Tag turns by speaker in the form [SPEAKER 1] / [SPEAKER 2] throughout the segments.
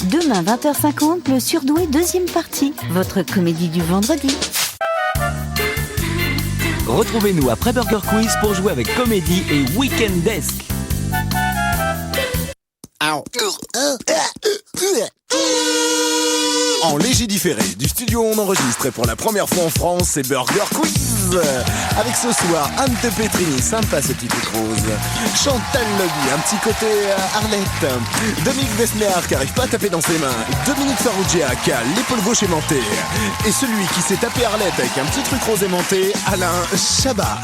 [SPEAKER 1] Demain 20h50, le Surdoué deuxième partie, votre comédie du vendredi.
[SPEAKER 2] Retrouvez-nous après Burger Quiz pour jouer avec Comédie et Weekend Desk.
[SPEAKER 3] En léger différé du studio on enregistre et pour la première fois en France, c'est Burger Quiz. Avec ce soir Anne-Te Petrini, sympa ce petit truc rose. Chantal Lobby, un petit côté Arlette. Dominique Besnéard qui arrive pas à taper dans ses mains. Dominique Farrugia qui a l'épaule gauche aimantée. Et celui qui s'est tapé Arlette avec un petit truc rose aimanté, Alain Chabat.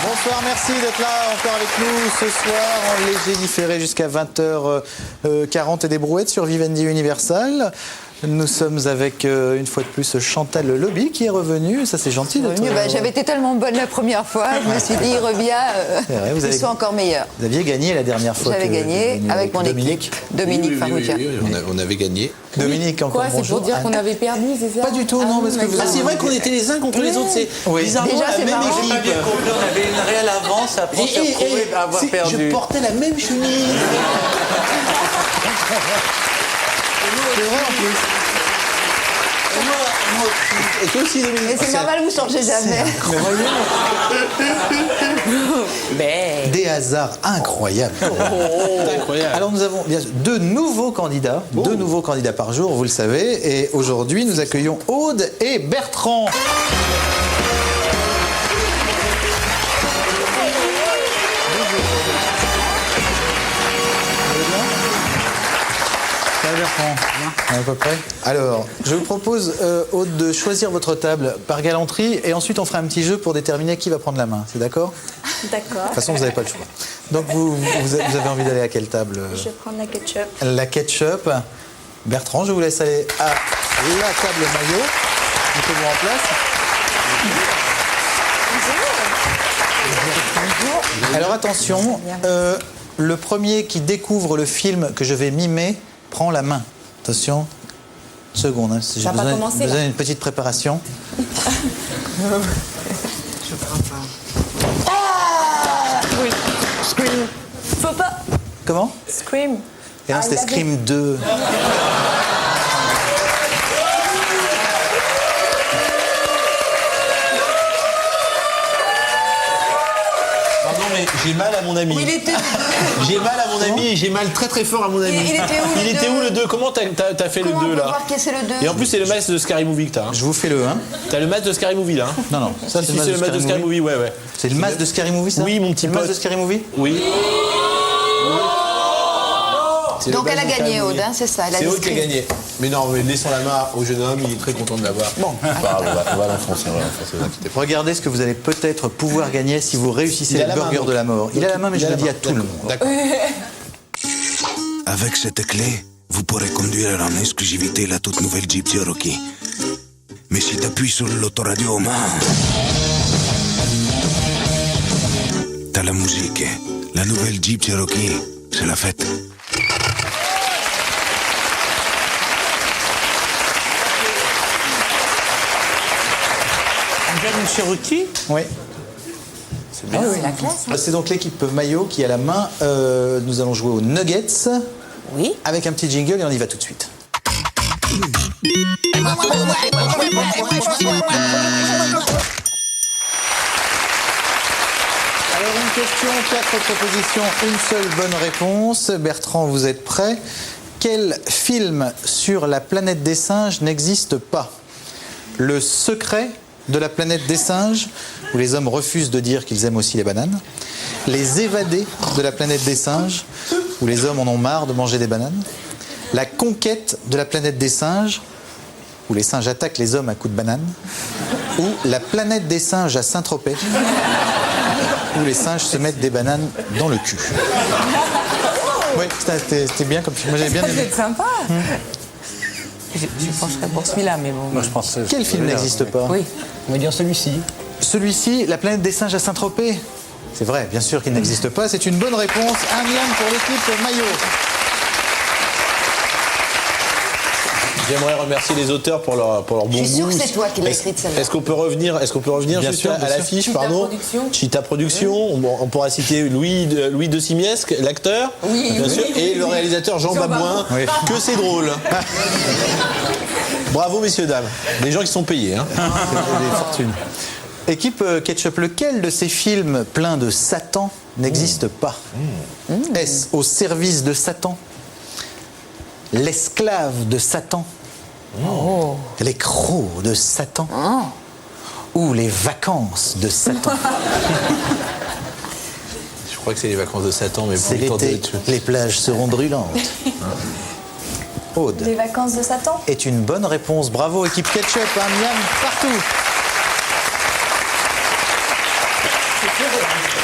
[SPEAKER 4] Bonsoir, merci d'être là encore avec nous ce soir en léger différé jusqu'à 20h40 et des brouettes sur Vivendi Universal. Nous sommes avec une fois de plus Chantal Lobby qui est revenue, ça c'est gentil d'être
[SPEAKER 5] J'avais été tellement bonne la première fois, je me suis dit il revient, il soit encore meilleur.
[SPEAKER 4] Vous aviez gagné la dernière fois.
[SPEAKER 5] J'avais gagné avec mon équipe, Dominique Farrugia.
[SPEAKER 6] Oui, on avait gagné.
[SPEAKER 4] Dominique, encore bonjour.
[SPEAKER 7] C'est pour dire qu'on avait perdu, c'est ça?
[SPEAKER 4] Pas du tout, non, parce que vous...
[SPEAKER 6] c'est vrai qu'on était les uns contre les autres, c'est bizarrement
[SPEAKER 5] déjà,
[SPEAKER 6] la
[SPEAKER 5] c'est
[SPEAKER 6] même
[SPEAKER 5] marrant.
[SPEAKER 6] équipe.
[SPEAKER 8] On avait une réelle avance, après on s'est retrouvé à avoir perdu.
[SPEAKER 6] Je portais la même chemise.
[SPEAKER 4] C'est vrai en plus.
[SPEAKER 6] Et toi aussi, Dominique.
[SPEAKER 5] Mais c'est normal, vous changez jamais.
[SPEAKER 4] Des hasards incroyables.
[SPEAKER 6] Incroyable.
[SPEAKER 4] Alors nous avons bien sûr deux nouveaux candidats par jour, vous le savez. Et aujourd'hui, nous accueillons Aude et Bertrand. Bertrand, à peu près. Alors, je vous propose, Aude, de choisir votre table par galanterie et ensuite on fera un petit jeu pour déterminer qui va prendre la main. C'est d'accord?
[SPEAKER 7] D'accord.
[SPEAKER 4] De toute façon, vous n'avez pas le choix. Donc, vous avez envie d'aller à quelle table?
[SPEAKER 7] Je vais prendre la ketchup.
[SPEAKER 4] La ketchup. Bertrand, je vous laisse aller à la table maillot. Mettez-vous en place. Alors, attention, le premier qui découvre le film que je vais mimer prend la main. Attention, une seconde, hein, j'ai besoin d'une petite préparation.
[SPEAKER 7] Je prends pas. Ah oui. Scream. Faut pas.
[SPEAKER 4] Comment?
[SPEAKER 7] Scream.
[SPEAKER 4] Et là, c'était Scream 2.
[SPEAKER 6] Pardon, mais j'ai mal à mon ami.
[SPEAKER 7] Où il était?
[SPEAKER 6] J'ai mal à mon ami et j'ai mal très très fort à mon ami.
[SPEAKER 7] Il était où,
[SPEAKER 6] le 2? Comment t'as fait
[SPEAKER 5] Comment
[SPEAKER 6] le 2
[SPEAKER 5] on peut
[SPEAKER 6] là?
[SPEAKER 5] voir que c'est le 2?
[SPEAKER 6] Et en plus, c'est le masque de Scary Movie que t'as. Hein.
[SPEAKER 4] Je vous fais le 1.
[SPEAKER 6] T'as le masque de Scary Movie là. Hein.
[SPEAKER 4] Non, ça
[SPEAKER 6] Si, c'est le masque de Scary Movie, ouais.
[SPEAKER 4] C'est le masque de Scary Movie, ça?
[SPEAKER 6] Oui, mon petit
[SPEAKER 4] pote. Le masque de
[SPEAKER 6] pote.
[SPEAKER 4] Scary Movie?
[SPEAKER 6] Oui.
[SPEAKER 5] Donc elle a gagné, Aude, hein, c'est ça.
[SPEAKER 6] C'est Aude qui a gagné. Mais non, mais laissons la main au jeune homme, il est très content de l'avoir. Bon, on va l'enfoncer, vous inquiétez pas.
[SPEAKER 4] Regardez ce que vous allez peut-être pouvoir gagner si vous réussissez le burger de la mort. Il a la main, mais je le dis à tout le monde.
[SPEAKER 6] D'accord.
[SPEAKER 3] Avec cette clé, vous pourrez conduire en exclusivité la toute nouvelle Jeep Cherokee. Mais si tu appuies sur l'autoradio aux mains, t'as la musique. La nouvelle Jeep Cherokee, c'est la fête.
[SPEAKER 6] Une Cherokee?
[SPEAKER 4] Oui.
[SPEAKER 6] C'est bien.
[SPEAKER 5] C'est la classe.
[SPEAKER 4] C'est donc l'équipe maillot qui a la main. Nous allons jouer aux Nuggets.
[SPEAKER 5] Oui.
[SPEAKER 4] Avec un petit jingle et on y va tout de suite. Alors une question, 4 propositions, une seule bonne réponse. Bertrand, vous êtes prêt? Quel film sur la planète des singes n'existe pas? Le secret de la planète des singes, où les hommes refusent de dire qu'ils aiment aussi les bananes. Les évadés de la planète des singes, où les hommes en ont marre de manger des bananes. La conquête de la planète des singes, où les singes attaquent les hommes à coups de banane. Ou la planète des singes à Saint-Tropez, où les singes se mettent des bananes dans le cul. Oui, c'était bien comme film. Moi j'avais bien aimé.
[SPEAKER 7] C'est sympa. Je pencherais pour celui-là, mais bon.
[SPEAKER 8] Moi, je pense
[SPEAKER 4] Quel film n'existe pas?
[SPEAKER 7] Oui.
[SPEAKER 8] On va dire celui-ci.
[SPEAKER 4] Celui-ci, La planète des singes à Saint-Tropez. C'est vrai, bien sûr qu'il n'existe pas. C'est une bonne réponse. Un lien pour l'équipe maillot.
[SPEAKER 6] J'aimerais remercier les auteurs pour leur bon goût.
[SPEAKER 5] Je suis sûre que c'est toi qui l'as écrite, celle-là.
[SPEAKER 6] Est-ce qu'on peut revenir
[SPEAKER 4] Bien
[SPEAKER 6] juste
[SPEAKER 4] sûr,
[SPEAKER 6] à
[SPEAKER 4] bien
[SPEAKER 6] l'affiche,
[SPEAKER 5] Chita
[SPEAKER 6] pardon
[SPEAKER 5] Productions.
[SPEAKER 6] Chita Productions. On pourra citer Louis de Simiesque, l'acteur, bien sûr, et le réalisateur Jean Babouin.
[SPEAKER 4] Oui.
[SPEAKER 6] Que c'est drôle. Bravo, messieurs, dames. Des gens qui sont payés. Hein.
[SPEAKER 4] Des fortunes. Équipe Ketchup, lequel de ces films pleins de Satan n'existe pas? Est-ce Au service de Satan? L'esclave de Satan? Les crocs de Satan? Ou les vacances de Satan?
[SPEAKER 6] Je crois que c'est les vacances de Satan, mais
[SPEAKER 4] C'est
[SPEAKER 6] pour le temps de
[SPEAKER 4] l'été, les plages seront brûlantes. Aude
[SPEAKER 7] Les vacances de Satan.
[SPEAKER 4] est une bonne réponse. Bravo, équipe Ketchup, un miam partout.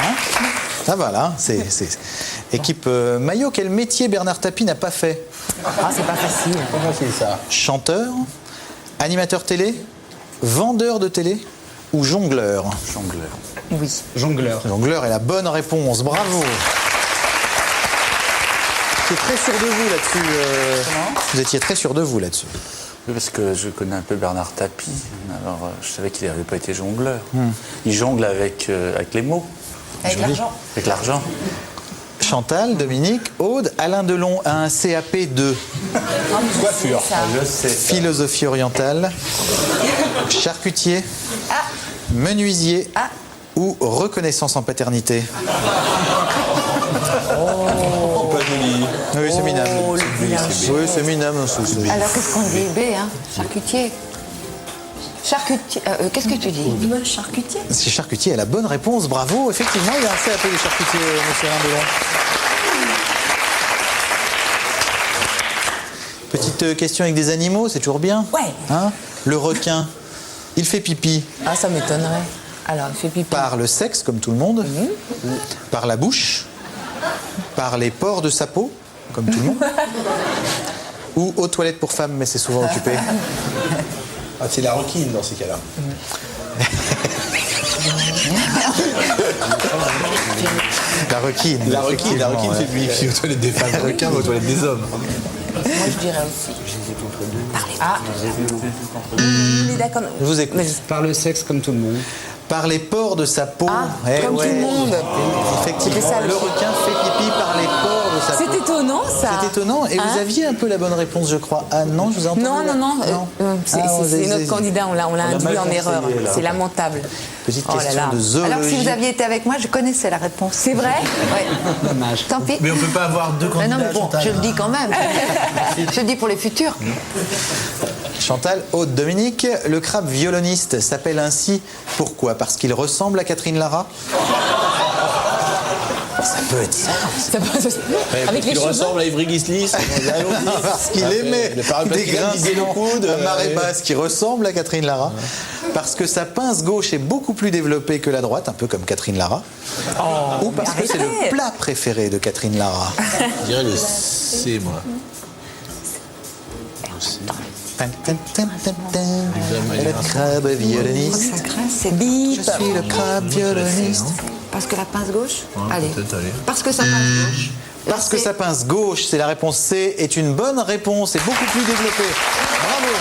[SPEAKER 4] Hein? Ah voilà, c'est... Équipe Maillot, quel métier Bernard Tapie n'a pas fait?
[SPEAKER 5] Ah, c'est pas facile.
[SPEAKER 6] Pas facile, ça.
[SPEAKER 4] Chanteur, animateur télé, vendeur de télé ou jongleur?
[SPEAKER 8] Jongleur.
[SPEAKER 5] Oui.
[SPEAKER 8] Jongleur.
[SPEAKER 4] Jongleur est la bonne réponse, bravo. Vous étiez très sûr de vous là-dessus. Vous étiez très sûr de vous là-dessus.
[SPEAKER 8] Oui, parce que je connais un peu Bernard Tapie. Alors, je savais qu'il n'avait pas été jongleur. Il jongle avec les mots.
[SPEAKER 5] Avec l'argent.
[SPEAKER 8] Avec l'argent.
[SPEAKER 4] Chantal, Dominique, Aude, Alain Delon a un CAP de
[SPEAKER 6] Coiffure.
[SPEAKER 8] Je sais.
[SPEAKER 4] philosophie orientale, charcutier, menuisier ou reconnaissance en paternité.
[SPEAKER 6] Pas joli.
[SPEAKER 4] Oui, c'est minable.
[SPEAKER 5] Oh, le vilain.
[SPEAKER 4] Oui, c'est minable.
[SPEAKER 5] Alors, qu'est-ce qu'on dit? B, hein? Charcutier. Charcutier. Qu'est-ce que tu dis?
[SPEAKER 7] Charcutier.
[SPEAKER 4] C'est charcutier est la bonne réponse, bravo. Effectivement, il y a un CAP de charcutier, monsieur Alain Delon. Petite question avec des animaux, c'est toujours bien.
[SPEAKER 5] Ouais.
[SPEAKER 4] Hein? Le requin, il fait pipi
[SPEAKER 5] Ah, ça m'étonnerait. Alors, il fait pipi.
[SPEAKER 4] par le sexe, comme tout le monde, par la bouche, par les pores de sa peau, comme tout le monde, ou aux toilettes pour femmes, mais c'est souvent occupé.
[SPEAKER 6] Ah, c'est la requine dans ces cas-là.
[SPEAKER 4] La requine.
[SPEAKER 6] La requine
[SPEAKER 4] effectivement,
[SPEAKER 6] fait pipi aux toilettes des femmes. Le requin va aux toilettes des hommes.
[SPEAKER 5] Moi, je dirais aussi. Ah. On est d'accord.
[SPEAKER 4] Je vous écoute.
[SPEAKER 9] Par le sexe comme tout le monde.
[SPEAKER 4] Par les pores de sa peau.
[SPEAKER 5] Ah, comme tout le monde.
[SPEAKER 4] Effectivement,
[SPEAKER 5] C'était ça,
[SPEAKER 4] le requin fait pipi par les pores de sa peau.
[SPEAKER 5] C'est étonnant, ça.
[SPEAKER 4] C'est étonnant. Et vous aviez un peu la bonne réponse, je crois. Ah non, je vous ai entendu.
[SPEAKER 5] Non. C'est
[SPEAKER 4] vous
[SPEAKER 5] notre
[SPEAKER 4] avez-
[SPEAKER 5] candidat, on l'a induit
[SPEAKER 4] mal
[SPEAKER 5] en
[SPEAKER 4] conseillé,
[SPEAKER 5] erreur.
[SPEAKER 4] là.
[SPEAKER 5] C'est lamentable.
[SPEAKER 4] Petite
[SPEAKER 5] Oh là
[SPEAKER 4] question
[SPEAKER 5] là.
[SPEAKER 4] de zoologie.
[SPEAKER 5] Alors, si vous aviez été avec moi, je connaissais la réponse. C'est vrai? Ouais.
[SPEAKER 9] Dommage.
[SPEAKER 5] Tant pis.
[SPEAKER 6] Mais on peut pas avoir deux
[SPEAKER 5] Mais
[SPEAKER 6] candidats.
[SPEAKER 5] non, mais bon,
[SPEAKER 6] Chantal.
[SPEAKER 5] je le dis quand même. Je le dis pour les futurs.
[SPEAKER 4] Chantal, Aude, Dominique, le crabe violoniste s'appelle ainsi pourquoi? Parce qu'il ressemble à Catherine Lara? Ça peut être ça.
[SPEAKER 5] Avec les
[SPEAKER 6] Il
[SPEAKER 5] cheveux.
[SPEAKER 6] ressemble à Ivry Guislis.
[SPEAKER 4] Parce qu'il aimait des grincements à marée basse qui ressemblent à Catherine Lara. Parce que sa pince gauche est beaucoup plus développée que la droite, un peu comme Catherine Lara. Ou parce que c'est le plat préféré de Catherine Lara.
[SPEAKER 6] Je dirais le C, moi.
[SPEAKER 4] Le crabe violoniste.
[SPEAKER 5] Ça craint, c'est
[SPEAKER 4] Je
[SPEAKER 5] bip.
[SPEAKER 4] suis le crabe violoniste.
[SPEAKER 5] Parce que la pince gauche. Allez.
[SPEAKER 6] peut-être, allez.
[SPEAKER 5] Parce que sa pince gauche.
[SPEAKER 4] Parce que sa pince gauche, c'est la réponse C, est une bonne réponse et beaucoup plus développée. Bravo.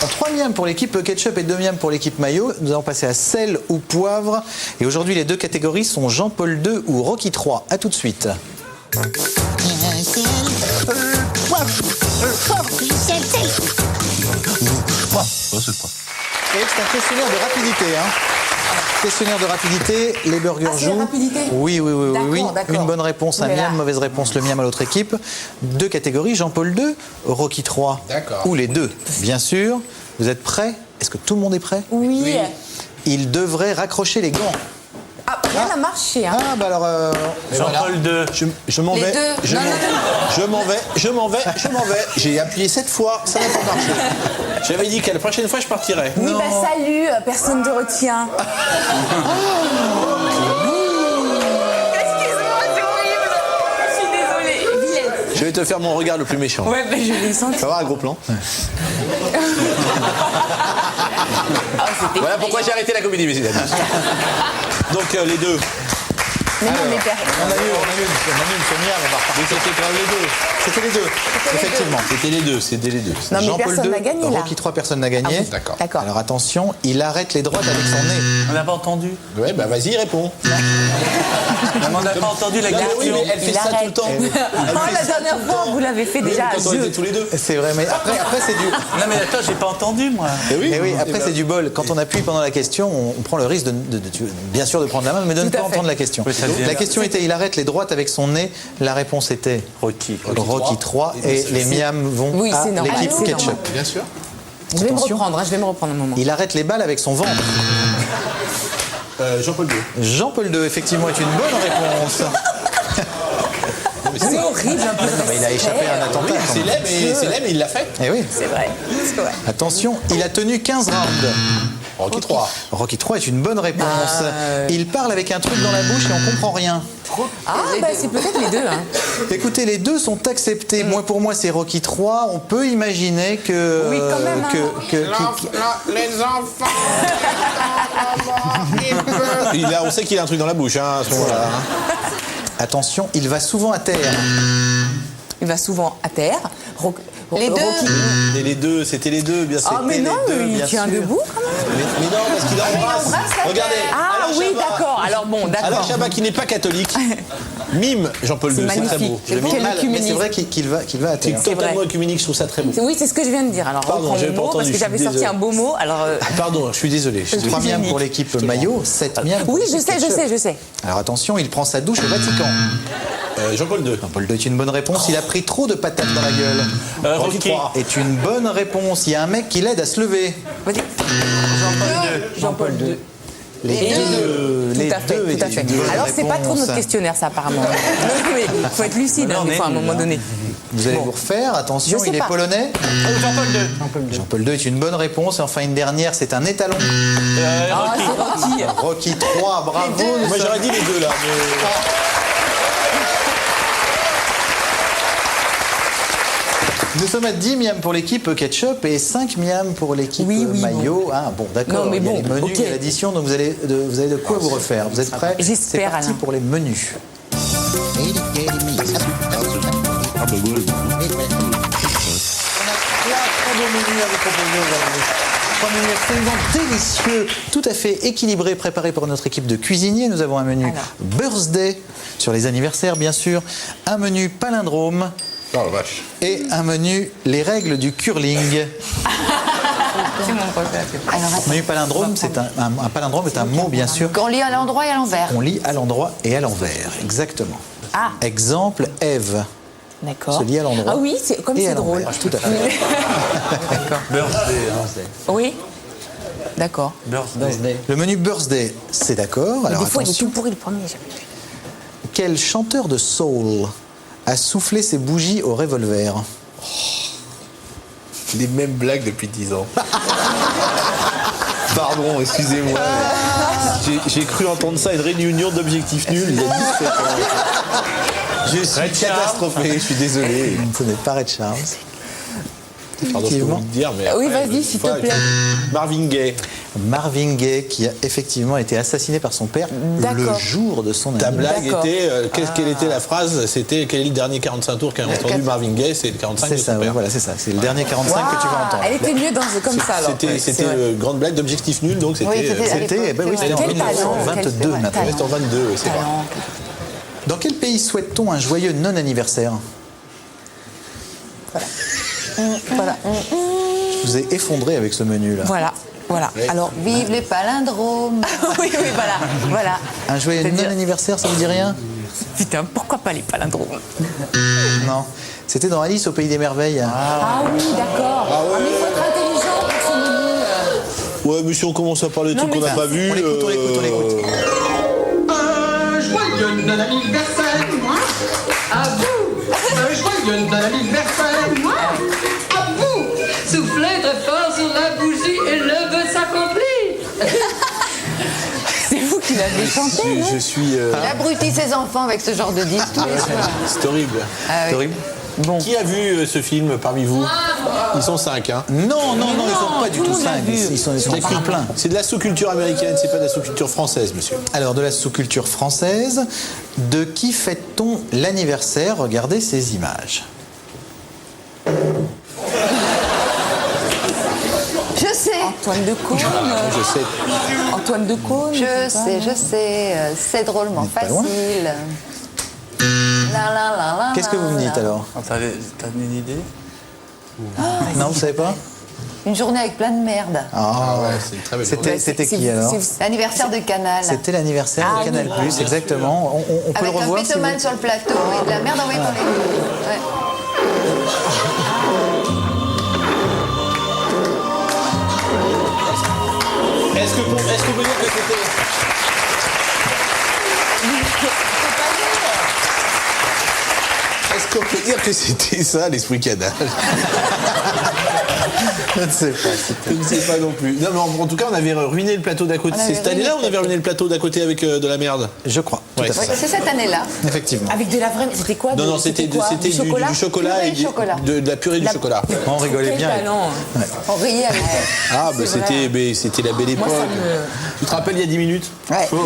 [SPEAKER 4] 3 miams pour l'équipe ketchup et 2 miams pour l'équipe maillot. Nous allons passer à sel ou poivre. Et aujourd'hui, les deux catégories sont Jean-Paul II ou Rocky III. A tout de suite. Et c'est un questionnaire de rapidité. Questionnaire de rapidité, les burgers
[SPEAKER 5] Ah, c'est
[SPEAKER 4] jouent.
[SPEAKER 5] la rapidité
[SPEAKER 4] Oui.
[SPEAKER 5] D'accord.
[SPEAKER 4] Une bonne réponse, un
[SPEAKER 5] Oulala.
[SPEAKER 4] miam, mauvaise réponse, le miam à l'autre équipe. Deux catégories, Jean-Paul II, Rocky III.
[SPEAKER 6] D'accord.
[SPEAKER 4] Ou les deux, bien sûr. Vous êtes prêts? Est-ce que tout le monde est prêt?
[SPEAKER 5] Oui.
[SPEAKER 4] Il devrait raccrocher les gants.
[SPEAKER 5] Ah, rien n'a marché, hein.
[SPEAKER 4] Ah, bah alors.
[SPEAKER 8] Jean-Paul II.
[SPEAKER 6] Je m'en
[SPEAKER 5] Les
[SPEAKER 6] vais.
[SPEAKER 5] deux.
[SPEAKER 6] Je
[SPEAKER 5] Non,
[SPEAKER 6] m'en-
[SPEAKER 5] non, non.
[SPEAKER 6] Je m'en vais. J'ai appuyé 7 fois, ça n'a pas marché. J'avais dit que la prochaine fois, je partirais.
[SPEAKER 5] Oui, bah salut, personne ne te retient. Excuse-moi, c'est horrible. Je suis désolée. Vilaine.
[SPEAKER 6] Je vais te faire mon regard le plus méchant.
[SPEAKER 5] Ouais, mais je l'ai senti.
[SPEAKER 6] Tu vas voir un gros plan.
[SPEAKER 5] Oh, c'était
[SPEAKER 6] Voilà pourquoi j'ai arrêté la comédie, messieurs et dames. Donc les deux.
[SPEAKER 5] Mais non, mais
[SPEAKER 4] On a eu une miam, on va repartir.
[SPEAKER 6] Mais c'était quand même les deux.
[SPEAKER 4] C'était les deux, effectivement.
[SPEAKER 6] C'était les deux.
[SPEAKER 5] Non, mais
[SPEAKER 4] Jean-Paul
[SPEAKER 5] personne
[SPEAKER 4] II,
[SPEAKER 5] n'a gagné, là.
[SPEAKER 4] Rocky III, personne n'a gagné.
[SPEAKER 5] Ah bon, d'accord.
[SPEAKER 4] Alors attention, il arrête les droites avec son nez.
[SPEAKER 8] On n'a pas entendu.
[SPEAKER 6] Ouais, bah vas-y, réponds.
[SPEAKER 8] On n'a pas entendu la
[SPEAKER 6] Non, mais
[SPEAKER 8] question.
[SPEAKER 6] oui, mais elle fait ça tout le temps.
[SPEAKER 5] La dernière fois, vous l'avez fait déjà à
[SPEAKER 6] Quand on était
[SPEAKER 5] deux.
[SPEAKER 6] tous les deux.
[SPEAKER 4] C'est vrai, mais après c'est du...
[SPEAKER 8] Non mais attends, j'ai pas entendu moi.
[SPEAKER 4] Mais oui, après c'est du bol. Quand on appuie pendant la question, on prend le risque bien sûr de prendre la main, mais de ne
[SPEAKER 5] Tout à
[SPEAKER 4] pas
[SPEAKER 5] fait.
[SPEAKER 4] entendre la question.
[SPEAKER 8] Oui, ça devient-
[SPEAKER 4] La question était, il arrête les droites avec son nez. La réponse était
[SPEAKER 8] Rocky.
[SPEAKER 4] Rocky III et les miams vont
[SPEAKER 5] Oui,
[SPEAKER 4] à
[SPEAKER 5] c'est normal.
[SPEAKER 4] l'équipe
[SPEAKER 5] Ah, c'est
[SPEAKER 4] ketchup.
[SPEAKER 5] normal.
[SPEAKER 6] Bien sûr.
[SPEAKER 5] Je vais me
[SPEAKER 4] Attention.
[SPEAKER 5] reprendre, hein, je vais me reprendre un moment.
[SPEAKER 4] Il arrête les balles avec son ventre.
[SPEAKER 6] Jean-Paul II.
[SPEAKER 4] Jean-Paul II, effectivement, est une bonne réponse.
[SPEAKER 5] C'est horrible, un peu de
[SPEAKER 4] Mais il a échappé à un attentat. quand même.
[SPEAKER 6] C'est laid, mais il l'a fait.
[SPEAKER 4] Eh oui.
[SPEAKER 5] C'est vrai. C'est vrai.
[SPEAKER 4] Attention, il a tenu 15 rounds.
[SPEAKER 6] Rocky III.
[SPEAKER 4] Rocky III est une bonne réponse. Il parle avec un truc dans la bouche et on comprend rien.
[SPEAKER 5] Ah, bah c'est peut-être les deux. Hein.
[SPEAKER 4] Écoutez, les deux sont acceptés. Pour moi, c'est Rocky III. On peut imaginer que...
[SPEAKER 5] Oui, quand même,
[SPEAKER 6] Les enfants. On sait qu'il a un truc dans la bouche, hein, à ce moment-là.
[SPEAKER 4] Attention, il va souvent à terre.
[SPEAKER 5] Il va souvent à terre.
[SPEAKER 7] Les deux.
[SPEAKER 6] Et les deux, c'était les deux, bien sûr.
[SPEAKER 5] Ah, mais non,
[SPEAKER 4] les deux,
[SPEAKER 5] il
[SPEAKER 4] bien
[SPEAKER 5] tient
[SPEAKER 4] sûr.
[SPEAKER 5] debout quand même.
[SPEAKER 6] Mais non, parce qu'il embrasse. Regardez.
[SPEAKER 5] Ah
[SPEAKER 6] Alain
[SPEAKER 5] oui,
[SPEAKER 6] Chabat.
[SPEAKER 5] d'accord. Alors bon,
[SPEAKER 6] Alain
[SPEAKER 5] d'accord.
[SPEAKER 6] Chabat, qui n'est pas catholique, mime Jean-Paul II. C'est très beau.
[SPEAKER 5] magnifique.
[SPEAKER 4] Je le mets
[SPEAKER 5] Quel
[SPEAKER 4] mal, mais c'est
[SPEAKER 5] œcuménisme.
[SPEAKER 4] vrai qu'il va à terre.
[SPEAKER 6] C'est totalement
[SPEAKER 5] vrai.
[SPEAKER 6] œcuménique, je trouve ça très beau.
[SPEAKER 5] Oui, c'est ce que je viens de dire. Alors
[SPEAKER 6] Pardon,
[SPEAKER 5] reprends
[SPEAKER 6] j'avais
[SPEAKER 5] mon
[SPEAKER 6] pas
[SPEAKER 5] mot
[SPEAKER 6] entendu,
[SPEAKER 5] parce que
[SPEAKER 6] je suis
[SPEAKER 5] j'avais sorti
[SPEAKER 6] désolé.
[SPEAKER 5] un beau mot. Alors
[SPEAKER 6] Pardon, je suis désolé.
[SPEAKER 4] 3 miams pour l'équipe maillot, 7 miams pour
[SPEAKER 5] oui, je
[SPEAKER 4] l'équipe
[SPEAKER 5] sais, je
[SPEAKER 4] ketchup.
[SPEAKER 5] sais, je sais.
[SPEAKER 4] Alors attention, il prend sa douche au Vatican.
[SPEAKER 6] Jean-Paul II.
[SPEAKER 4] Jean-Paul II est une bonne réponse. Il a pris trop de patates dans la gueule.
[SPEAKER 8] Rocky.
[SPEAKER 4] Est une bonne réponse. Il y a un mec qui l'aide à se lever.
[SPEAKER 5] Vas-y. Jean-Paul II.
[SPEAKER 4] Les deux. Les
[SPEAKER 5] Tout à fait,
[SPEAKER 4] deux
[SPEAKER 5] tout à
[SPEAKER 4] est
[SPEAKER 5] fait.
[SPEAKER 4] une bonne
[SPEAKER 5] Alors c'est pas trop notre
[SPEAKER 4] réponse.
[SPEAKER 5] questionnaire ça apparemment. Il faut être lucide hein, des fois à un moment donné.
[SPEAKER 4] Vous allez vous refaire. Attention,
[SPEAKER 5] Je sais
[SPEAKER 4] il est
[SPEAKER 5] pas.
[SPEAKER 4] polonais. Jean-Paul II est une bonne réponse. Et enfin une dernière, c'est un étalon.
[SPEAKER 5] Ah, c'est Rocky.
[SPEAKER 4] Rocky III, bravo.
[SPEAKER 6] Moi, j'aurais dit les deux, là.
[SPEAKER 4] Nous sommes à 10 miams pour l'équipe ketchup et 5 miams pour l'équipe
[SPEAKER 5] Oui, oui,
[SPEAKER 4] maillot. Ah bon, d'accord.
[SPEAKER 5] Non, mais
[SPEAKER 4] il y a
[SPEAKER 5] bon,
[SPEAKER 4] les menus,
[SPEAKER 5] ok.
[SPEAKER 4] il y a l'addition, donc vous avez de quoi vous refaire. Vous êtes prêts?
[SPEAKER 5] J'espère,
[SPEAKER 4] C'est parti
[SPEAKER 5] Alain.
[SPEAKER 4] pour les menus. On a 3 très beaux menus à vous proposer aujourd'hui. 3 menus absolument délicieux, tout à fait équilibrés, préparés par notre équipe de cuisiniers. Nous avons un menu
[SPEAKER 5] Alors.
[SPEAKER 4] birthday, sur les anniversaires bien sûr, un menu palindrome
[SPEAKER 6] Oh la vache.
[SPEAKER 4] et un menu les règles du curling.
[SPEAKER 5] C'est mon préféré.
[SPEAKER 4] Menu palindrome, c'est un palindrome est un mot bien sûr
[SPEAKER 7] Qu'on lit à l'endroit et à l'envers.
[SPEAKER 4] qu'on lit à l'endroit et à l'envers, exactement.
[SPEAKER 5] Ah.
[SPEAKER 4] Exemple, Ève.
[SPEAKER 5] D'accord.
[SPEAKER 4] Se lie à l'endroit.
[SPEAKER 5] Ah oui, c'est comme
[SPEAKER 4] et à
[SPEAKER 5] c'est drôle.
[SPEAKER 4] l'envers, tout à fait.
[SPEAKER 5] Oui. D'accord.
[SPEAKER 8] Birthday.
[SPEAKER 4] Le menu birthday, c'est d'accord.
[SPEAKER 5] Mais
[SPEAKER 4] Alors
[SPEAKER 5] des fois, il est
[SPEAKER 4] attention,
[SPEAKER 5] tout pourri le premier.
[SPEAKER 4] quel chanteur de soul a soufflé ses bougies au revolver?
[SPEAKER 6] Les mêmes blagues depuis 10 ans. Pardon, excusez-moi. J'ai cru entendre ça à une réunion d'objectifs nuls il y a 17 ans. Je suis catastrophé, je suis désolé.
[SPEAKER 4] Ce n'est pas Ray Charles.
[SPEAKER 6] Pardon, je peux vous le dire, mais.
[SPEAKER 5] Oui,
[SPEAKER 6] après,
[SPEAKER 5] vas-y,
[SPEAKER 6] une
[SPEAKER 5] s'il
[SPEAKER 6] fois,
[SPEAKER 5] te plaît.
[SPEAKER 6] Marvin Gaye.
[SPEAKER 4] Marvin Gaye, qui a effectivement été assassiné par son père le
[SPEAKER 5] D'accord.
[SPEAKER 4] jour de son
[SPEAKER 6] Ta
[SPEAKER 4] anniversaire.
[SPEAKER 6] blague
[SPEAKER 5] D'accord.
[SPEAKER 6] était. Quelle était la phrase? C'était quel est le dernier 45 tours qu'a entendu Marvin Gaye? C'est le 45
[SPEAKER 4] C'est
[SPEAKER 6] de
[SPEAKER 4] ça,
[SPEAKER 6] son
[SPEAKER 4] oui,
[SPEAKER 6] père.
[SPEAKER 4] voilà, c'est ça. C'est le dernier 45 que tu vas entendre.
[SPEAKER 5] Elle était mieux comme ça alors.
[SPEAKER 6] C'était
[SPEAKER 5] Ouais, c'est
[SPEAKER 6] c'était
[SPEAKER 5] vrai.
[SPEAKER 6] une grande blague d'objectif nul, donc c'était.
[SPEAKER 7] Oui, c'était-
[SPEAKER 4] C'était, eh ben oui, c'était en
[SPEAKER 5] Quel talent,
[SPEAKER 4] 1922
[SPEAKER 5] quel
[SPEAKER 4] maintenant.
[SPEAKER 5] talent.
[SPEAKER 6] Reste en 22, c'est vrai.
[SPEAKER 5] Talent.
[SPEAKER 4] Dans quel pays souhaite-t-on un joyeux non-anniversaire?
[SPEAKER 5] Voilà.
[SPEAKER 4] Je vous ai effondré avec ce menu-là.
[SPEAKER 5] Voilà. Voilà. Alors,
[SPEAKER 7] Vive les palindromes.
[SPEAKER 5] oui, voilà. Voilà.
[SPEAKER 4] Un joyeux
[SPEAKER 5] C'est-à-dire-
[SPEAKER 4] non-anniversaire, ça vous dit rien?
[SPEAKER 5] Putain, pourquoi pas les palindromes?
[SPEAKER 4] Non. C'était dans Alice au Pays des Merveilles.
[SPEAKER 5] Ah oui, d'accord. Ah, mais il faut être intelligent pour ce menu.
[SPEAKER 6] Ouais, mais si on commence à parler de
[SPEAKER 5] Non,
[SPEAKER 6] trucs qu'on
[SPEAKER 5] mais
[SPEAKER 6] n'a pas vus.
[SPEAKER 4] On l'écoute, on l'écoute.
[SPEAKER 10] Joyeux non-anniversaire, moi, à vous. Joyeux non-anniversaire, moi, à vous. Soufflez très fort sur la bougie et le vœu s'accomplit.
[SPEAKER 5] C'est vous qui l'avez chanté, non?
[SPEAKER 6] Je suis.
[SPEAKER 7] Il abrutit ses enfants avec ce genre de disque tous les soirs.
[SPEAKER 6] C'est horrible.
[SPEAKER 4] C'est horrible.
[SPEAKER 5] Bon.
[SPEAKER 6] Qui a vu ce film parmi vous? Ils sont 5, hein.
[SPEAKER 4] Non, ils sont pas du
[SPEAKER 5] tout le
[SPEAKER 4] tout
[SPEAKER 5] monde l'a
[SPEAKER 4] 5.
[SPEAKER 5] vu.
[SPEAKER 4] Ils sont pas pleins.
[SPEAKER 6] C'est de la sous-culture américaine, c'est pas de la sous-culture française, monsieur.
[SPEAKER 4] Alors, de la sous-culture française, de qui fête-t-on l'anniversaire? Regardez ces images.
[SPEAKER 5] Antoine de Caunes.
[SPEAKER 6] Je sais.
[SPEAKER 5] Antoine de Caunes.
[SPEAKER 11] Je sais, c'est drôlement
[SPEAKER 4] pas loin.
[SPEAKER 11] facile. La.
[SPEAKER 4] Qu'est-ce que vous me dites alors?
[SPEAKER 8] T'as une idée?
[SPEAKER 4] Non, vous savez pas?
[SPEAKER 11] Une journée avec plein de merde.
[SPEAKER 4] Ah ouais,
[SPEAKER 6] c'est une très belle
[SPEAKER 4] c'était qui alors?
[SPEAKER 11] L'anniversaire de Canal.
[SPEAKER 4] C'était l'anniversaire de Canal+, exactement. On peut le
[SPEAKER 11] Avec un
[SPEAKER 4] revoir si vous
[SPEAKER 11] pétomane
[SPEAKER 4] voulez.
[SPEAKER 11] sur le plateau et de la merde envoyée pour les coups. Ouais.
[SPEAKER 6] Est-ce qu'on peut dire que c'était... Est-ce qu'on peut dire que c'était ça, l'esprit Canal?
[SPEAKER 4] Je ne sais pas.
[SPEAKER 6] Je ne sais pas non plus. Non, mais en tout cas, on avait ruiné le plateau d'à côté. C'est cette année-là on avait ruiné le plateau d'à côté avec de la merde?
[SPEAKER 4] Je crois, tout à fait.
[SPEAKER 11] C'est cette année-là.
[SPEAKER 4] Effectivement.
[SPEAKER 5] Avec de la vraie. C'était quoi?
[SPEAKER 6] Non, c'était du chocolat
[SPEAKER 11] Purée
[SPEAKER 6] et
[SPEAKER 11] de chocolat.
[SPEAKER 6] de la purée du chocolat.
[SPEAKER 4] On rigolait bien.
[SPEAKER 11] On riait avec ça.
[SPEAKER 6] Ah, bah c'était la belle époque. Tu te rappelles il y a 10 minutes?
[SPEAKER 11] Ouais.
[SPEAKER 6] Oh,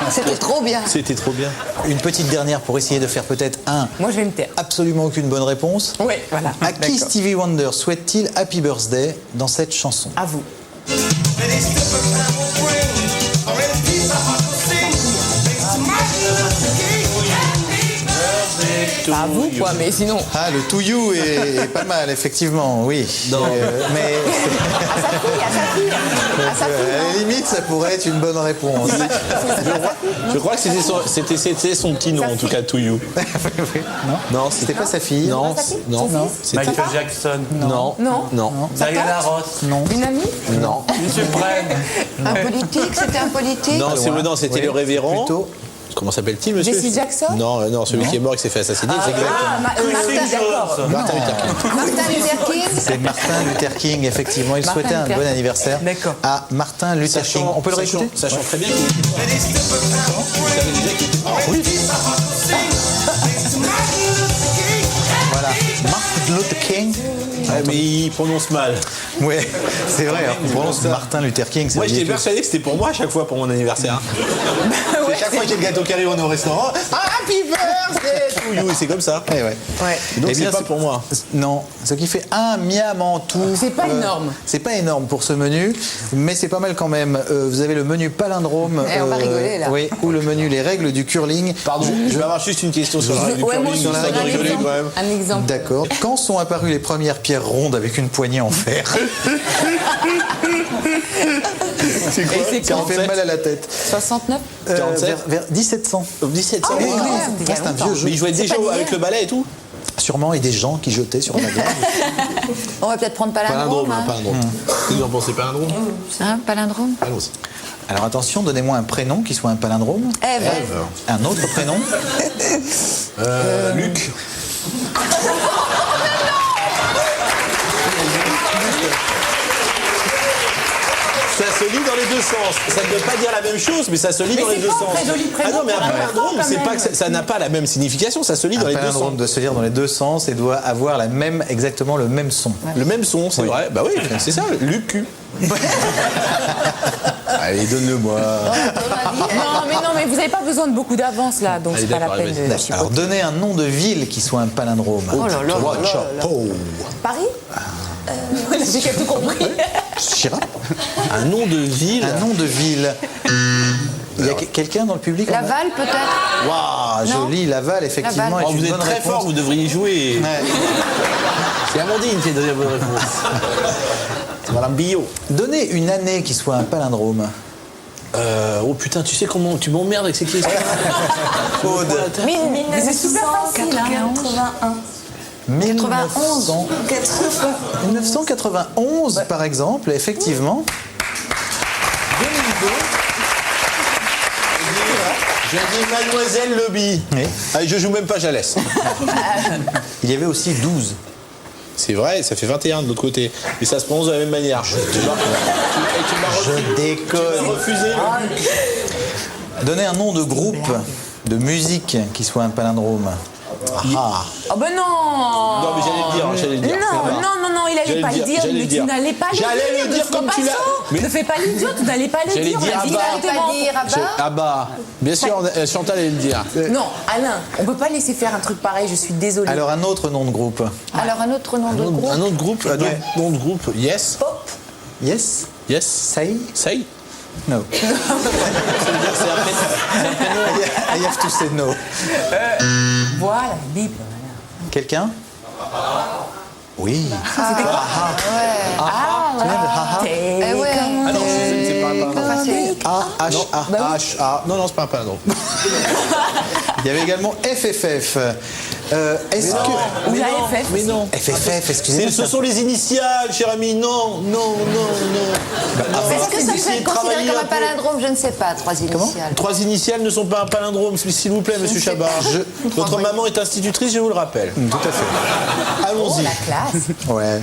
[SPEAKER 11] C'était trop bien.
[SPEAKER 6] c'était trop bien.
[SPEAKER 4] Une petite dernière pour essayer de faire peut-être
[SPEAKER 5] Moi, je vais me taire.
[SPEAKER 4] absolument aucune bonne réponse.
[SPEAKER 5] Oui, voilà.
[SPEAKER 4] À qui Stevie Wonder souhaite-t-il Happy Birthday dans cette chanson?
[SPEAKER 5] À vous. À vous, quoi, mais sinon.
[SPEAKER 4] Ah, le To You est pas mal, effectivement, oui.
[SPEAKER 6] Non.
[SPEAKER 4] Mais
[SPEAKER 11] À sa fille.
[SPEAKER 4] à la limite, ça pourrait être une bonne réponse.
[SPEAKER 6] Je crois que c'était son petit nom, en tout cas, To You. Non,
[SPEAKER 4] C'était pas sa fille?
[SPEAKER 6] Non, non.
[SPEAKER 8] Michael Jackson.
[SPEAKER 6] Non, non.
[SPEAKER 8] Diana Ross.
[SPEAKER 4] Non.
[SPEAKER 5] Une amie?
[SPEAKER 6] Non.
[SPEAKER 8] Une suprême.
[SPEAKER 11] Un politique, c'était un politique.
[SPEAKER 6] Non, c'était
[SPEAKER 4] Oui,
[SPEAKER 6] le révérend.
[SPEAKER 4] plutôt.
[SPEAKER 6] Comment s'appelle-t-il, monsieur?
[SPEAKER 5] Jesse Jackson?
[SPEAKER 6] Non, celui qui est mort et qui s'est fait assassiner. c'est exactement. Martin Luther King.
[SPEAKER 11] Martin Luther King.
[SPEAKER 4] C'est Martin Luther King, effectivement. Il souhaitait un
[SPEAKER 5] Luther
[SPEAKER 4] bon
[SPEAKER 5] King.
[SPEAKER 4] anniversaire
[SPEAKER 5] D'accord.
[SPEAKER 4] à Martin Luther King. On peut le réécouter?
[SPEAKER 6] Sachant très bien qu'il était mort. Oui.
[SPEAKER 4] Voilà. Martin Luther King.
[SPEAKER 6] Ouais, mais il prononce mal.
[SPEAKER 4] Oui, c'est vrai. On prononce Martin Luther King.
[SPEAKER 6] Moi, j'étais persuadé que c'était pour moi à chaque fois pour mon anniversaire. C'est chaque fois qu'il y a le gâteau qui arrive au restaurant. Happy birthday to you. Et c'est comme ça.
[SPEAKER 4] Eh ouais.
[SPEAKER 6] Donc
[SPEAKER 4] Eh
[SPEAKER 6] c'est
[SPEAKER 4] bien,
[SPEAKER 6] pas pour moi.
[SPEAKER 4] Non, ce qui fait un miam en tout.
[SPEAKER 5] C'est pas énorme.
[SPEAKER 4] C'est pas énorme pour ce menu, mais c'est pas mal quand même. Vous avez le menu palindrome.
[SPEAKER 11] Eh, on va rigoler, là.
[SPEAKER 4] Oui, ou le menu les règles du curling.
[SPEAKER 6] Pardon, je vais avoir juste une question sur la règle du
[SPEAKER 5] Ouais, moi
[SPEAKER 6] curling,
[SPEAKER 5] aussi,
[SPEAKER 6] histoire de
[SPEAKER 5] un
[SPEAKER 6] rigoler
[SPEAKER 5] exemple.
[SPEAKER 6] quand même.
[SPEAKER 5] Un exemple.
[SPEAKER 4] D'accord. Quand sont apparues les premières pierres rondes avec une poignée en fer?
[SPEAKER 6] C'est quoi?
[SPEAKER 5] Et c'est
[SPEAKER 4] Ça me
[SPEAKER 5] quand?
[SPEAKER 4] fait mal à la tête.
[SPEAKER 5] 69?
[SPEAKER 6] 47?
[SPEAKER 4] Vers 1700.
[SPEAKER 6] 1700.
[SPEAKER 4] Oui,
[SPEAKER 5] ouais,
[SPEAKER 4] oui,
[SPEAKER 5] c'était il y a
[SPEAKER 4] c'est un
[SPEAKER 5] longtemps.
[SPEAKER 4] vieux jeu.
[SPEAKER 6] Mais il jouait déjà
[SPEAKER 11] pas
[SPEAKER 6] avec
[SPEAKER 11] d'hier.
[SPEAKER 6] le balai et tout?
[SPEAKER 4] Sûrement, et des gens qui jetaient sur la gueule.
[SPEAKER 11] On va peut-être prendre palindrome.
[SPEAKER 6] Palindrome, palindrome. Vous en pensez palindrome?
[SPEAKER 11] Hein, palindrome.
[SPEAKER 6] Allons-y.
[SPEAKER 4] Alors attention, donnez-moi un prénom qui soit un palindrome.
[SPEAKER 11] Ève.
[SPEAKER 4] Un autre prénom.
[SPEAKER 6] Luc. Ça se lit dans les deux sens. Ça ne veut pas dire la même chose, mais ça se lit
[SPEAKER 5] Mais
[SPEAKER 6] dans les
[SPEAKER 5] c'est
[SPEAKER 6] deux
[SPEAKER 5] pas un
[SPEAKER 6] sens.
[SPEAKER 5] très joli prénom
[SPEAKER 6] Ah non, mais un
[SPEAKER 5] pour un
[SPEAKER 6] palindrome,
[SPEAKER 5] enfant,
[SPEAKER 6] c'est
[SPEAKER 5] quand
[SPEAKER 6] pas
[SPEAKER 5] même.
[SPEAKER 6] que ça n'a pas la même signification, ça se lit dans
[SPEAKER 4] Un
[SPEAKER 6] les deux sens.
[SPEAKER 4] palindrome doit se lire dans les deux sens et doit avoir exactement le même son.
[SPEAKER 6] Le même son, c'est vrai. Bah oui, c'est ça, Luc. Allez, donne-le-moi.
[SPEAKER 5] Non, mais vous n'avez pas besoin de beaucoup d'avance là, donc
[SPEAKER 6] Allez,
[SPEAKER 5] c'est pas la
[SPEAKER 6] d'accord,
[SPEAKER 5] peine
[SPEAKER 6] vas-y.
[SPEAKER 5] de.
[SPEAKER 4] Alors donnez un nom de ville qui soit un palindrome.
[SPEAKER 11] Oh là là.
[SPEAKER 6] Chapeau.
[SPEAKER 5] Paris? J'ai tout compris.
[SPEAKER 4] Chirac.
[SPEAKER 6] Un nom de ville.
[SPEAKER 4] Un nom de ville. Il y a quelqu'un dans le public?
[SPEAKER 11] Laval, peut-être.
[SPEAKER 4] Waouh,
[SPEAKER 11] Non.
[SPEAKER 4] joli, Laval, effectivement.
[SPEAKER 11] Laval.
[SPEAKER 4] est
[SPEAKER 6] Oh,
[SPEAKER 4] une
[SPEAKER 6] vous êtes
[SPEAKER 4] bonne
[SPEAKER 6] très
[SPEAKER 4] réponse.
[SPEAKER 6] fort, vous devriez jouer.
[SPEAKER 4] Ouais.
[SPEAKER 6] C'est Amandine qui a donné la bonne réponse. C'est Madame Billot.
[SPEAKER 4] Donnez une année qui soit un palindrome.
[SPEAKER 6] Oh putain, tu sais comment tu m'emmerdes avec ces questions.
[SPEAKER 5] Mais c'est super facile. Hein.
[SPEAKER 4] 1991, par exemple, effectivement. 2002.
[SPEAKER 6] J'ai dit Mademoiselle Lobby.
[SPEAKER 4] Oui.
[SPEAKER 6] Allez, je joue même pas, je la laisse.
[SPEAKER 4] Il y avait aussi 12.
[SPEAKER 6] C'est vrai, ça fait 21 de l'autre côté. Mais ça se prononce de la même manière. Tu m'as
[SPEAKER 4] déconne.
[SPEAKER 6] refusé.
[SPEAKER 4] Donnez un nom de groupe de musique qui soit un palindrome. Ah.
[SPEAKER 5] Oh ben non.
[SPEAKER 6] Non, mais j'allais le dire.
[SPEAKER 5] Non, il allait pas le dire, mais tu n'allais pas le dire.
[SPEAKER 6] J'allais le dire comme tu l'as.
[SPEAKER 5] Mais ne fais pas l'idiot, tu n'allais pas le
[SPEAKER 6] J'allais
[SPEAKER 5] dire.
[SPEAKER 6] dire
[SPEAKER 5] On a dit
[SPEAKER 6] Abba.
[SPEAKER 5] directement.
[SPEAKER 11] Dire à bas.
[SPEAKER 6] Ah bah, bien sûr, Chantal allait le dire.
[SPEAKER 5] Non, Alain, on peut pas laisser faire un truc pareil, je suis désolée.
[SPEAKER 4] Alors un autre nom de groupe.
[SPEAKER 11] Alors, un autre nom de groupe.
[SPEAKER 6] Un autre groupe, nom de groupe, yes.
[SPEAKER 5] Pop.
[SPEAKER 4] Yes?
[SPEAKER 6] Yes.
[SPEAKER 4] Say?
[SPEAKER 6] Say.
[SPEAKER 4] No. I have to say no.
[SPEAKER 11] Voilà, bip.
[SPEAKER 4] Quelqu'un? Oui.
[SPEAKER 11] Ah, ouais.
[SPEAKER 4] Tu viens de haha?
[SPEAKER 11] Eh ouais.
[SPEAKER 6] Ah non, c'est pas un palindrome.
[SPEAKER 4] A-H-A.
[SPEAKER 6] Non, c'est pas un palindrome.
[SPEAKER 4] Il y avait également FFF. Est-ce que...
[SPEAKER 11] Ou la FF.
[SPEAKER 6] Mais non.
[SPEAKER 4] FFF, excusez-moi.
[SPEAKER 6] Ce sont les initiales, cher ami. Non.
[SPEAKER 11] Est-ce que ça peut être considéré comme un palindrome? Je ne sais pas, 3 initiales.
[SPEAKER 6] 3 initiales ne sont pas un palindrome, s'il vous plaît, monsieur Chabat. Votre maman est institutrice, je vous le rappelle.
[SPEAKER 4] Tout à fait.
[SPEAKER 6] Allons-y.
[SPEAKER 11] Oh, la classe.
[SPEAKER 4] Ouais.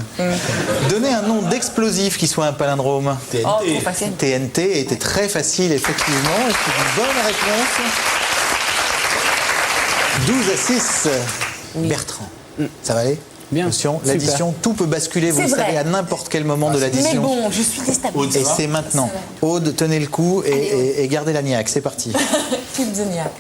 [SPEAKER 4] Donnez un nom d'explosif qui soit un palindrome.
[SPEAKER 6] TNT.
[SPEAKER 11] Oh, trop facile.
[SPEAKER 4] TNT était très facile, effectivement. Et c'est une bonne réponse. 12 à 6. Bertrand. Ça va aller?
[SPEAKER 9] Bien.
[SPEAKER 4] Attention, l'addition, tout peut basculer, vous le
[SPEAKER 11] C'est
[SPEAKER 4] savez,
[SPEAKER 11] vrai.
[SPEAKER 4] à n'importe quel moment de l'addition.
[SPEAKER 11] Mais bon, je suis déstabilisée.
[SPEAKER 4] Et c'est maintenant. Aude, tenez le coup et gardez la niaque. C'est parti.
[SPEAKER 11] Keep the niaque.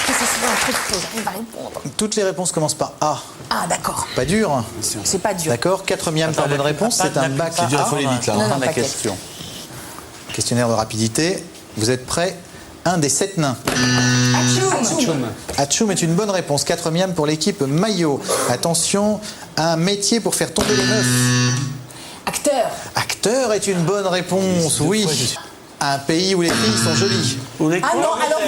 [SPEAKER 11] Que ce soit un truc que j'arrive à répondre.
[SPEAKER 4] Toutes les réponses commencent par A.
[SPEAKER 11] Ah, d'accord.
[SPEAKER 4] Pas dur.
[SPEAKER 11] C'est pas dur.
[SPEAKER 4] D'accord. 4e par bonne réponse. C'est un bac
[SPEAKER 6] C'est dur, il
[SPEAKER 4] A.
[SPEAKER 6] faut aller vite là.
[SPEAKER 11] Non, non,
[SPEAKER 8] La
[SPEAKER 11] t'inquiète.
[SPEAKER 8] question.
[SPEAKER 4] Questionnaire de rapidité. Vous êtes prêts? Un des 7 nains.
[SPEAKER 11] Atchoum.
[SPEAKER 4] Atchoum est une bonne réponse. 4e pour l'équipe maillot. Attention, un métier pour faire tomber les meufs.
[SPEAKER 11] Acteur.
[SPEAKER 4] Acteur est une bonne réponse, oui. Un pays où les filles sont jolies.
[SPEAKER 11] Ah non, alors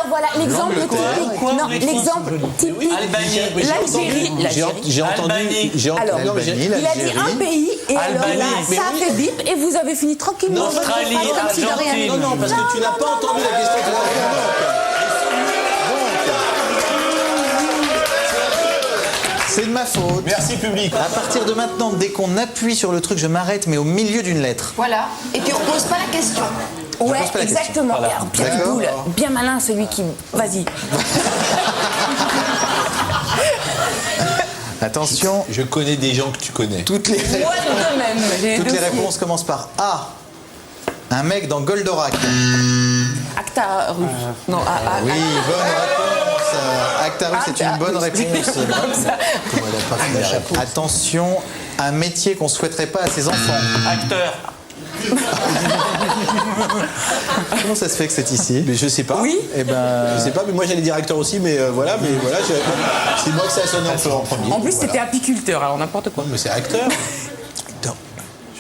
[SPEAKER 11] voilà l'exemple typique. Non, l'exemple typique. L'Algérie.
[SPEAKER 6] J'ai entendu.
[SPEAKER 11] Alors,
[SPEAKER 4] L'Albanie,
[SPEAKER 11] il a dit
[SPEAKER 4] l'Algérie.
[SPEAKER 11] un pays et alors là,
[SPEAKER 6] Mais
[SPEAKER 11] ça
[SPEAKER 6] oui.
[SPEAKER 11] fait bip et vous avez fini tranquillement. votre
[SPEAKER 8] Australie,
[SPEAKER 11] phrase comme si de rien
[SPEAKER 8] Argentine.
[SPEAKER 11] n'était.
[SPEAKER 6] Non, parce que tu n'as pas entendu la question.
[SPEAKER 4] C'est de ma faute.
[SPEAKER 6] Merci, public.
[SPEAKER 4] À partir de maintenant, dès qu'on appuie sur le truc, je m'arrête, mais au milieu d'une lettre.
[SPEAKER 5] Voilà. Et puis on pose pas la question.
[SPEAKER 11] Ouais,
[SPEAKER 4] pose pas la question.
[SPEAKER 11] exactement. Et alors, Pierre
[SPEAKER 4] D'accord.
[SPEAKER 11] Boule, bien malin celui qui. Vas-y.
[SPEAKER 4] Attention,
[SPEAKER 6] Je connais des gens que tu connais.
[SPEAKER 4] toutes les
[SPEAKER 11] Moi de même. J'ai
[SPEAKER 4] toutes les
[SPEAKER 11] deux
[SPEAKER 4] réponses commencent par A. Un mec dans Goldorak.
[SPEAKER 11] Acta rue. Non,
[SPEAKER 4] Oui, bonne réponse. Actarus, c'est une bonne réponse. Comment elle a pas fait la réponse. Attention, un métier qu'on souhaiterait pas à ses enfants.
[SPEAKER 8] Acteur.
[SPEAKER 4] Comment ça se fait que c'est ici?
[SPEAKER 6] Mais je sais pas.
[SPEAKER 11] Oui.
[SPEAKER 4] Eh ben,
[SPEAKER 6] Je sais pas, mais moi j'allais dire acteur aussi, mais voilà, c'est moi que ça a sonné un peu en premier.
[SPEAKER 11] En plus, c'était apiculteur, alors n'importe quoi.
[SPEAKER 6] Mais c'est acteur.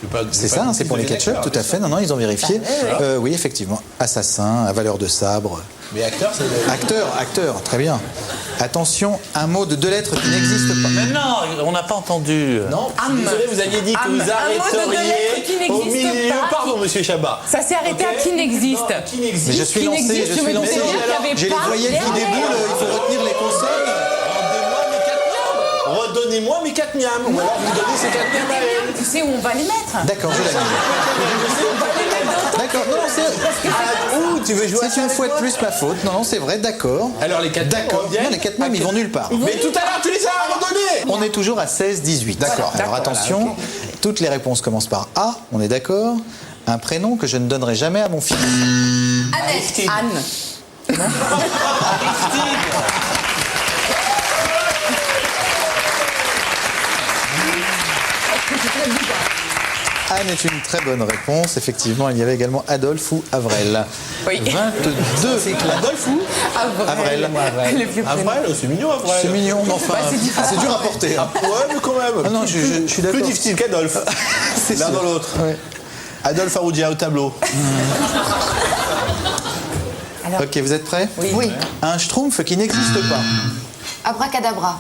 [SPEAKER 6] Je veux pas-
[SPEAKER 4] c'est
[SPEAKER 6] je veux
[SPEAKER 4] ça,
[SPEAKER 6] pas
[SPEAKER 4] hein, c'est pour les
[SPEAKER 6] donner
[SPEAKER 4] ketchup,
[SPEAKER 6] l'acteur,
[SPEAKER 4] tout à fait. Non, ils ont vérifié.
[SPEAKER 11] Ah,
[SPEAKER 4] Oui, effectivement. Assassin, à valeur de sabre.
[SPEAKER 6] Mais acteur, c'est.
[SPEAKER 4] Acteur, très bien. Attention, un mot de 2 lettres qui n'existe pas.
[SPEAKER 8] Mais non, on n'a pas entendu.
[SPEAKER 6] Non, je suis désolé, vous aviez dit que
[SPEAKER 11] Un
[SPEAKER 6] vous
[SPEAKER 11] mot de 2 lettres qui
[SPEAKER 6] arrêteriez au
[SPEAKER 11] n'existe
[SPEAKER 6] milieu.
[SPEAKER 11] pas.
[SPEAKER 6] Pardon, monsieur Chabat.
[SPEAKER 11] Ça s'est arrêté à qui n'existe.
[SPEAKER 6] Qui n'existe.
[SPEAKER 4] Mais je suis
[SPEAKER 11] Qui
[SPEAKER 4] lancé,
[SPEAKER 11] n'existe,
[SPEAKER 4] je
[SPEAKER 11] je
[SPEAKER 4] suis
[SPEAKER 11] me
[SPEAKER 4] lancé.
[SPEAKER 11] disais bien qu'il y avait
[SPEAKER 4] J'ai les
[SPEAKER 11] pas
[SPEAKER 4] voyelles qui
[SPEAKER 11] derrière.
[SPEAKER 4] déboulent, il faut retenir les consonnes.
[SPEAKER 6] Rendez-moi mes 4 miams. Redonnez-moi mes 4 miams. Ou alors vous donnez ces 4 miams à elle.
[SPEAKER 11] Tu sais où on va les mettre.
[SPEAKER 4] D'accord, je l'ai mis. D'accord, non,
[SPEAKER 6] Tu veux jouer à
[SPEAKER 4] c'est une fois de plus ma faute. Non, c'est vrai, d'accord.
[SPEAKER 6] Alors les 4
[SPEAKER 4] D'accord.
[SPEAKER 6] miams,
[SPEAKER 4] Non, les 4 mêmes, ils vont nulle part.
[SPEAKER 6] Mais tout à l'heure, tu les as abandonnés.
[SPEAKER 4] On est toujours à 16-18.
[SPEAKER 6] D'accord.
[SPEAKER 4] Alors attention, toutes les réponses commencent par A, on est d'accord. Un prénom que je ne donnerai jamais à mon fils.
[SPEAKER 5] Annette.
[SPEAKER 11] Anne.
[SPEAKER 4] Anne est une très bonne réponse. Effectivement, il y avait également Adolphe ou Avrel.
[SPEAKER 11] Oui.
[SPEAKER 4] 22. C'est
[SPEAKER 6] Adolphe ou
[SPEAKER 4] Avrel.
[SPEAKER 11] Le vieux prénom.
[SPEAKER 6] Avrel, c'est mignon Avrel.
[SPEAKER 4] C'est mignon, mais enfin, c'est dur à porter. hein.
[SPEAKER 6] Ouais, mais quand même.
[SPEAKER 4] Ah non, je suis d'accord.
[SPEAKER 6] Plus difficile qu'Adolphe.
[SPEAKER 4] C'est
[SPEAKER 6] L'un
[SPEAKER 4] sûr.
[SPEAKER 6] dans l'autre.
[SPEAKER 4] Ouais.
[SPEAKER 6] Adolphe Aroudia au tableau.
[SPEAKER 4] Ok, vous êtes prêts?
[SPEAKER 11] Oui.
[SPEAKER 4] Un schtroumpf qui n'existe pas.
[SPEAKER 5] Abracadabra.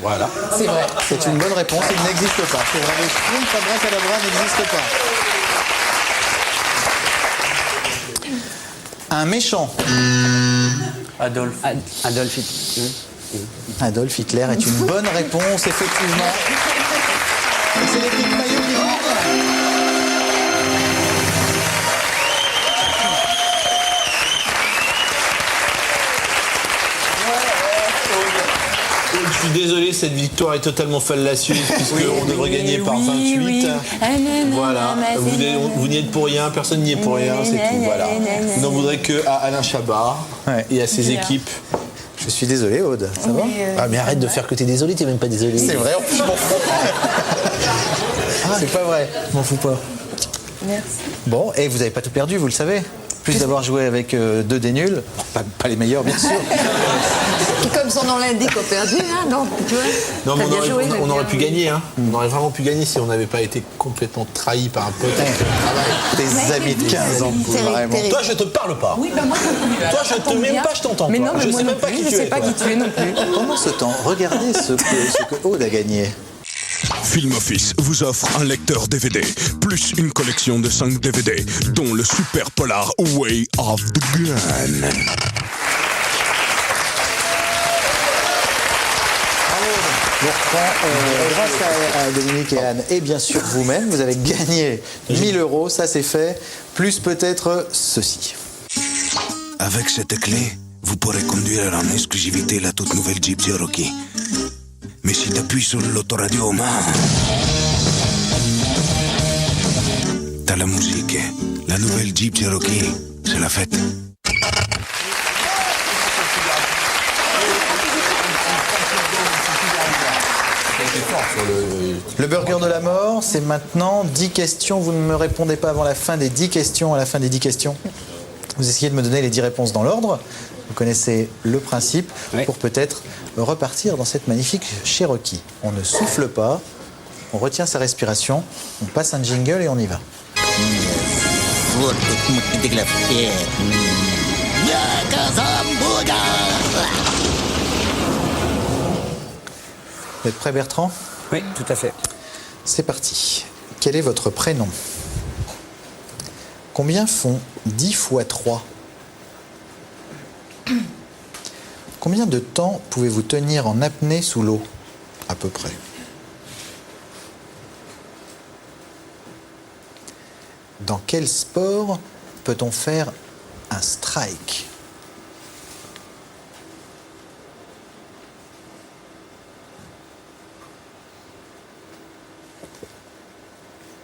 [SPEAKER 6] Voilà.
[SPEAKER 11] C'est vrai.
[SPEAKER 4] C'est une bonne réponse, il n'existe pas. C'est vrai, le schtroumpf abracadabra n'existe pas. Un méchant.
[SPEAKER 8] Adolphe.
[SPEAKER 9] Adolphe Hitler.
[SPEAKER 4] Adolf Hitler est une bonne réponse, effectivement. Et c'est l'équipe maillot qui rentre.
[SPEAKER 6] Je suis désolé, cette victoire est totalement fallacieuse puisqu'on devrait gagner par 28. Voilà, vous n'y êtes pour rien, personne n'y est pour rien, c'est tout. Voilà. On n'en voudrait que à Alain Chabat
[SPEAKER 4] Ouais.
[SPEAKER 6] et à ses équipes.
[SPEAKER 4] Je suis désolé, Aude. Ça va?
[SPEAKER 6] Ah, mais arrête de faire que t'es désolé, t'es même pas désolé.
[SPEAKER 4] C'est vrai, en plus, je m'en fous. Ah, c'est pas vrai, je m'en fous pas.
[SPEAKER 5] Merci.
[SPEAKER 4] Bon, et vous n'avez pas tout perdu, vous le savez. Plus d'avoir joué avec deux des nuls, pas les meilleurs, bien sûr.
[SPEAKER 5] Qui, comme son nom l'indique, ont perdu, hein, donc tu vois.
[SPEAKER 6] Non, mais
[SPEAKER 5] t'as bien joué,
[SPEAKER 6] on aurait
[SPEAKER 5] bien
[SPEAKER 6] pu
[SPEAKER 5] joué.
[SPEAKER 6] gagner, hein. On aurait vraiment pu gagner si on n'avait pas été complètement trahi par un pote.
[SPEAKER 4] Des amis de 15 ans, vraiment.
[SPEAKER 6] Toi, je te parle pas.
[SPEAKER 5] Oui, ben moi,
[SPEAKER 6] Toi, je te même pas, je t'entends.
[SPEAKER 5] Mais
[SPEAKER 6] toi.
[SPEAKER 5] non, mais
[SPEAKER 6] je
[SPEAKER 5] moi
[SPEAKER 6] sais
[SPEAKER 5] non
[SPEAKER 6] même pas
[SPEAKER 5] plus,
[SPEAKER 6] qui
[SPEAKER 5] je
[SPEAKER 6] tu
[SPEAKER 5] sais
[SPEAKER 6] es.
[SPEAKER 5] pas
[SPEAKER 6] toi.
[SPEAKER 5] qui tu es non plus.
[SPEAKER 4] Pendant ce temps, regardez ce que Aude a gagné.
[SPEAKER 12] Film Office vous offre un lecteur DVD, plus une collection de 5 DVD, dont le super polar Way of the Gun.
[SPEAKER 4] Grâce à Dominique et Anne, et bien sûr vous-même, vous avez gagné 1000 €, ça c'est fait, plus peut-être ceci.
[SPEAKER 12] Avec cette clé, vous pourrez conduire en exclusivité la toute nouvelle Jeep Cherokee. Mais si tu appuies sur l'autoradio, t'as la musique. La nouvelle Jeep Cherokee, c'est la fête.
[SPEAKER 4] Le burger de la mort, c'est maintenant 10 questions. Vous ne me répondez pas avant la fin des 10 questions. À la fin des 10 questions, vous essayez de me donner les 10 réponses dans l'ordre. Vous connaissez le principe pour peut-être repartir dans cette magnifique Cherokee. On ne souffle pas, on retient sa respiration, on passe un jingle et on y va. Vous êtes prêt, Bertrand?
[SPEAKER 9] Oui, tout à fait.
[SPEAKER 4] C'est parti. Quel est votre prénom? Combien font 10 fois 3? Combien de temps pouvez-vous tenir en apnée sous l'eau? À peu près. Dans quel sport peut-on faire un strike?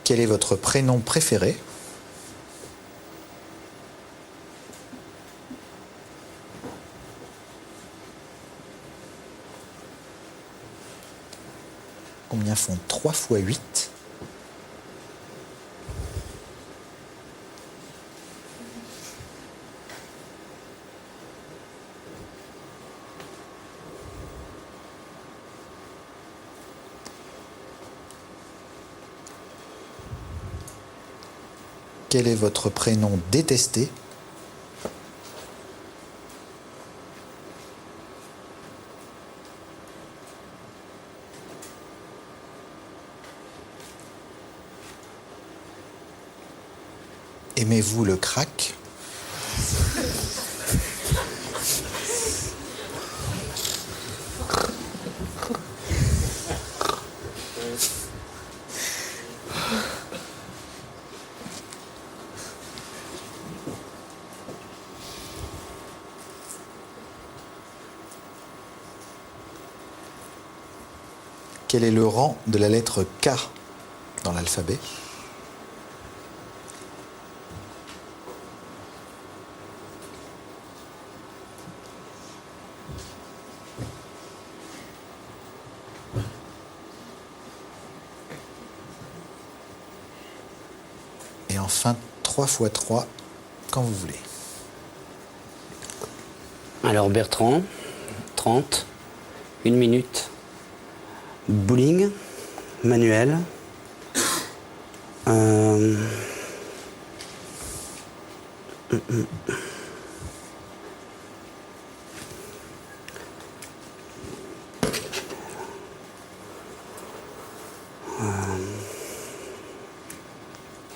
[SPEAKER 4] Quel est votre prénom préféré? Combien font 3 fois 8? Quel est votre prénom détesté? Aimez-vous le crack? Quel est le rang de la lettre K dans l'alphabet? Et enfin, 3 fois 3, quand vous voulez.
[SPEAKER 9] Alors Bertrand, 30, 1 minute. Bowling, manuel.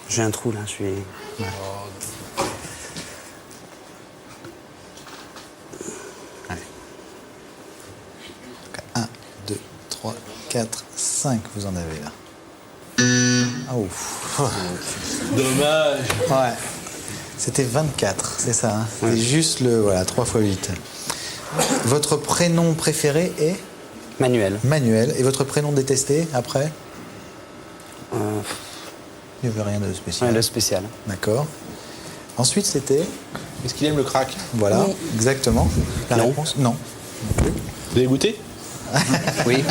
[SPEAKER 9] J'ai un trou là, je suis.
[SPEAKER 4] Ouais. 1, 2, 3, 4, 5, vous en avez là. Ah ouf.
[SPEAKER 6] Dommage.
[SPEAKER 4] Ouais. C'était 24, c'est ça. Hein, c'est juste le. Voilà, 3 fois 8. Votre prénom préféré est?
[SPEAKER 9] Manuel.
[SPEAKER 4] Manuel. Et votre prénom détesté après? Il n'y avait rien de spécial.
[SPEAKER 9] Rien de spécial.
[SPEAKER 4] D'accord. Ensuite, c'était?
[SPEAKER 6] Est-ce qu'il aime le crack?
[SPEAKER 4] Voilà,
[SPEAKER 5] Oui.
[SPEAKER 4] exactement. La
[SPEAKER 9] Non.
[SPEAKER 4] réponse? Non.
[SPEAKER 6] Vous avez goûté?
[SPEAKER 9] Oui.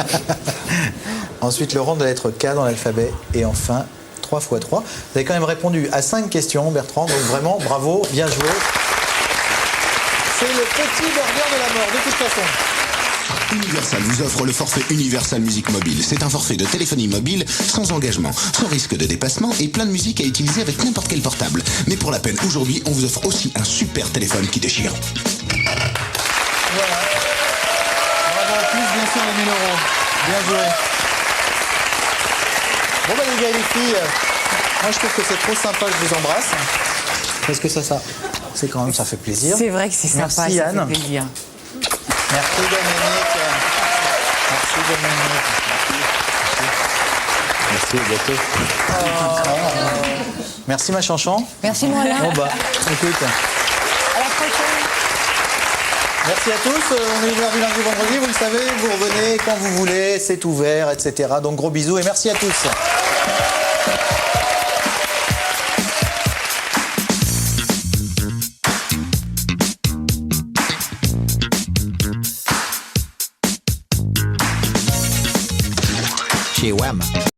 [SPEAKER 4] Ensuite, le rang de la lettre K dans l'alphabet. Et enfin, 3 x 3. Vous avez quand même répondu à 5 questions, Bertrand. Donc vraiment, bravo, bien joué. C'est le petit burger de la mort, de toute façon.
[SPEAKER 12] Universal vous offre le forfait Universal Musique Mobile. C'est un forfait de téléphonie mobile sans engagement, sans risque de dépassement et plein de musique à utiliser avec n'importe quel portable. Mais pour la peine, aujourd'hui, on vous offre aussi un super téléphone qui déchire.
[SPEAKER 4] Voilà. Bravo en plus, bien sûr, les 1000 euros. Bien joué. Bon, bah, les gars et les filles, moi, je trouve que c'est trop sympa, je vous embrasse. Parce que ça, c'est quand même, ça fait plaisir.
[SPEAKER 5] C'est vrai que c'est sympa,
[SPEAKER 4] Merci,
[SPEAKER 5] ça
[SPEAKER 4] Anne.
[SPEAKER 5] fait plaisir.
[SPEAKER 4] Merci Dominique. Merci Dominique.
[SPEAKER 6] Merci, au gâteau.
[SPEAKER 4] Merci ma chanchon.
[SPEAKER 5] Merci moi là.
[SPEAKER 4] Bon bah, écoute.
[SPEAKER 5] À la prochaine.
[SPEAKER 4] Merci à tous. On est ouvert du lundi au vendredi, vous le savez. Vous revenez quand vous voulez, c'est ouvert, etc. Donc gros bisous et merci à tous.
[SPEAKER 2] Chez Wham!